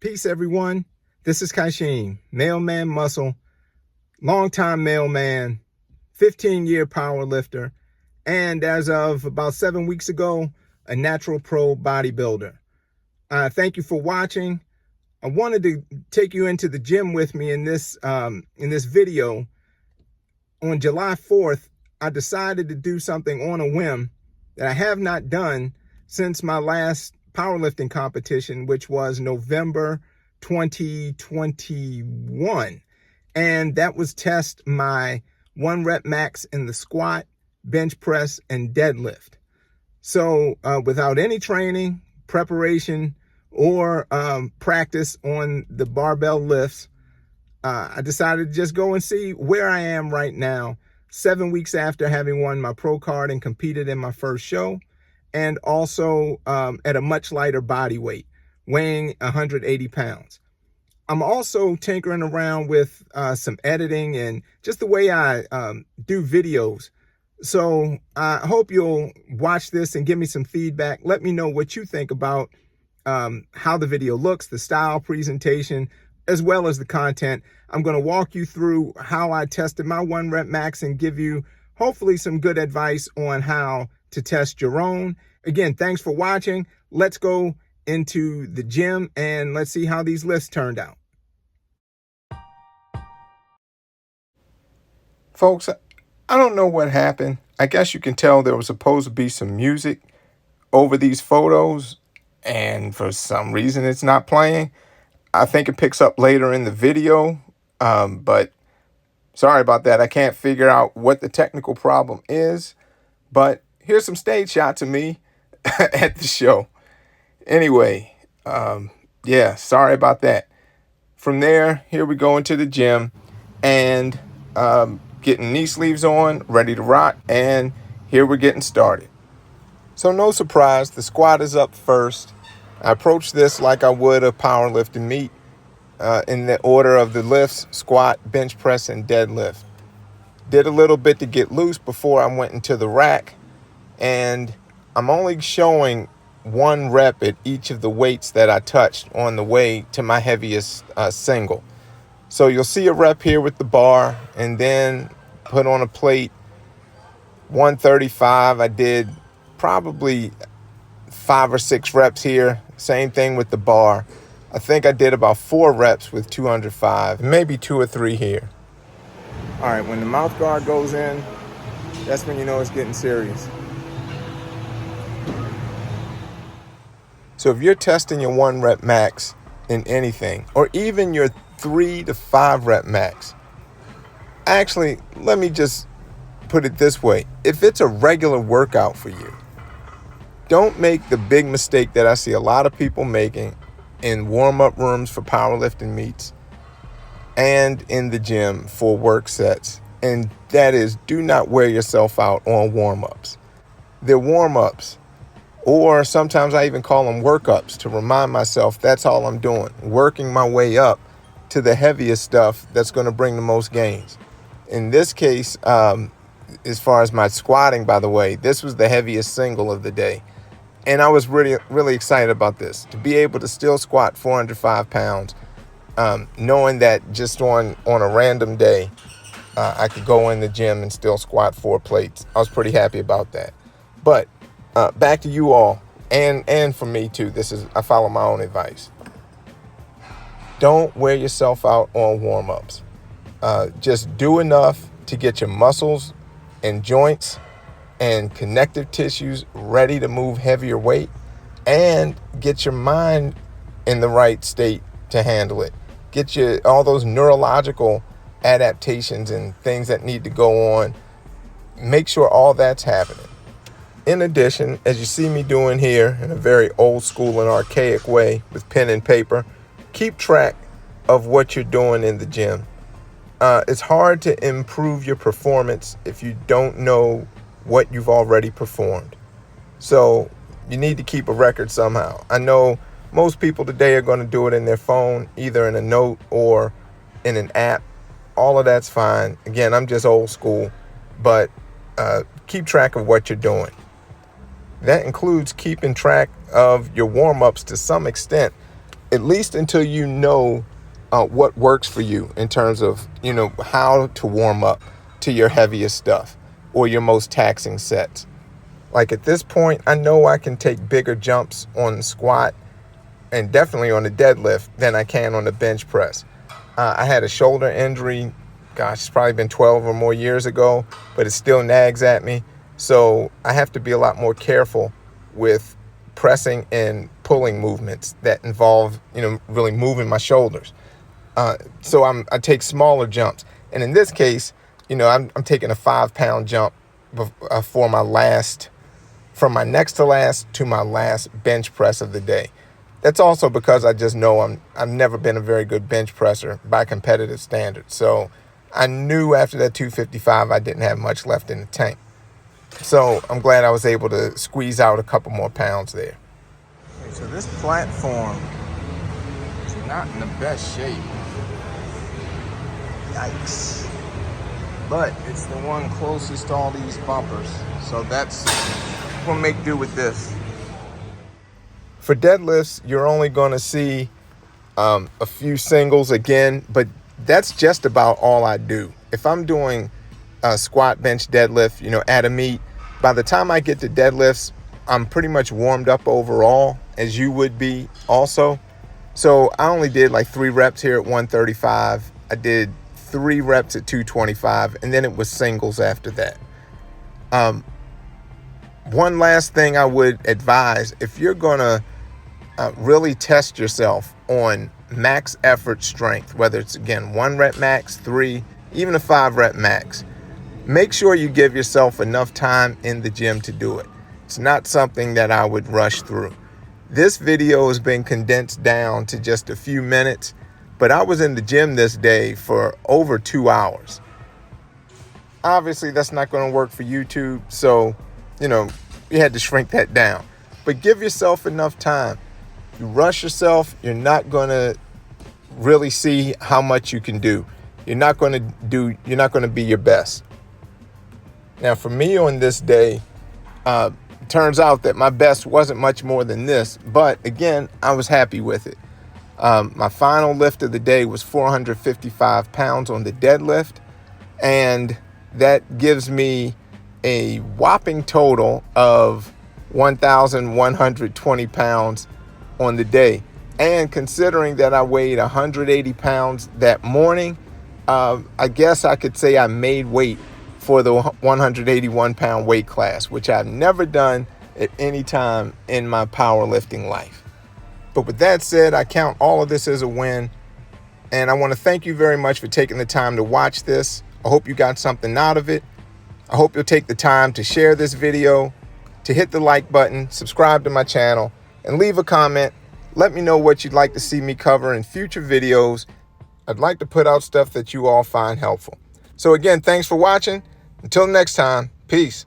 Peace, everyone. This is Kaishim, Mailman Muscle, longtime mailman, 15-year power lifter, and as of about 7 weeks ago, a natural pro bodybuilder. Thank you for watching. I wanted to take you into the gym with me in this video. On July 4th, I decided to do something on a whim that I have not done since my last powerlifting competition, which was November 2021. And that was test my 1 rep max in the squat, bench press, and deadlift. So without any training, preparation, or practice on the barbell lifts, I decided to just go and see where I am right now, 7 weeks after having won my pro card and competed in my first show, and also at a much lighter body weight, weighing 180 pounds. I'm also tinkering around with some editing and just the way I do videos. So I hope you'll watch this and give me some feedback. Let me know what you think about how the video looks, the style, presentation, as well as the content. I'm going to walk you through how I tested my 1 rep max and give you hopefully some good advice on how to test your own. Again, thanks for watching. Let's go into the gym and let's see how these lifts turned out. Folks, I don't know what happened. I guess you can tell there was supposed to be some music over these photos, and for some reason it's not playing. I think it picks up later in the video, but sorry about that. I can't figure out what the technical problem is, but here's some stage shots of me at the show. Anyway, yeah, sorry about that. From there, here we go into the gym and getting knee sleeves on, ready to rock, and here we're getting started. So no surprise, the squat is up first. I approach this like I would a powerlifting meet in the order of the lifts: squat, bench press, and deadlift. Did a little bit to get loose before I went into the rack, and I'm only showing 1 rep at each of the weights that I touched on the way to my heaviest single. So you'll see a rep here with the bar, and then put on a plate 135. I did probably 5 or 6 reps here. Same thing with the bar. I think I did about 4 reps with 205, maybe 2 or 3 here. All right, when the mouth guard goes in, that's when you know it's getting serious. So if you're testing your 1 rep max in anything, or even your 3 to 5 rep max, actually, let me just put it this way. If it's a regular workout for you, don't make the big mistake that I see a lot of people making in warm-up rooms for powerlifting meets and in the gym for work sets. And that is, do not wear yourself out on warm-ups. They're warm-ups, or sometimes I even call them workups to remind myself that's all I'm doing, working my way up to the heaviest stuff that's going to bring the most gains. In this case, as far as my squatting, by the way, this was the heaviest single of the day. And I was really excited about this, to be able to still squat 405 pounds, knowing that just on a random day, I could go in the gym and still squat 4 plates. I was pretty happy about that. But back to you all, and for me too, I follow my own advice. Don't wear yourself out on warm-ups. Just do enough to get your muscles and joints and connective tissues ready to move heavier weight, and get your mind in the right state to handle it. Get all those neurological adaptations and things that need to go on. Make sure all that's happening. In addition, as you see me doing here in a very old school and archaic way with pen and paper, keep track of what you're doing in the gym. It's hard to improve your performance if you don't know what you've already performed. So you need to keep a record somehow. I know most people today are going to do it in their phone, either in a note or in an app. All of that's fine. Again, I'm just old school, but keep track of what you're doing. That includes keeping track of your warm-ups to some extent. at least until you know what works for you in terms of, how to warm up to your heaviest stuff or your most taxing sets. Like at this point, I know I can take bigger jumps on the squat and definitely on the deadlift than I can on the bench press. I had a shoulder injury, it's probably been 12 or more years ago, but it still nags at me. So I have to be a lot more careful with pressing and pulling movements that involve, really moving my shoulders. So I take smaller jumps. And in this case, I'm taking a 5-pound jump from my next to last to my last bench press of the day. That's also because I just know I've never been a very good bench presser by competitive standards. So I knew after that 255, I didn't have much left in the tank. So I'm glad I was able to squeeze out a couple more pounds there. Okay, so this platform is not in the best shape. Yikes. But it's the one closest to all these bumpers. So we'll make do with this. For deadlifts, you're only going to see a few singles again, but that's just about all I do. If I'm doing a squat, bench, deadlift, at a meet, by the time I get to deadlifts, I'm pretty much warmed up overall, as you would be also. So I only did like 3 reps here at 135. I did 3 reps at 225, and then it was singles after that. One last thing I would advise, if you're going to really test yourself on max effort strength, whether it's, again, 1 rep max, 3, even a 5 rep max, make sure you give yourself enough time in the gym to do it. It's not something that I would rush through. This video has been condensed down to just a few minutes, but I was in the gym this day for over 2 hours. Obviously, that's not going to work for YouTube, so, you had to shrink that down. But give yourself enough time. You rush yourself, you're not going to really see how much you can do. You're not going to be your best. Now, for me on this day, turns out that my best wasn't much more than this, but again, I was happy with it. My final lift of the day was 455 pounds on the deadlift, and that gives me a whopping total of 1,120 pounds on the day. And considering that I weighed 180 pounds that morning, I guess I could say I made weight for the 181 pound weight class, which I've never done at any time in my powerlifting life. But with that said, I count all of this as a win. And I want to thank you very much for taking the time to watch this. I hope you got something out of it. I hope you'll take the time to share this video, to hit the like button, subscribe to my channel, and leave a comment. Let me know what you'd like to see me cover in future videos. I'd like to put out stuff that you all find helpful. So again, thanks for watching. Until next time, peace.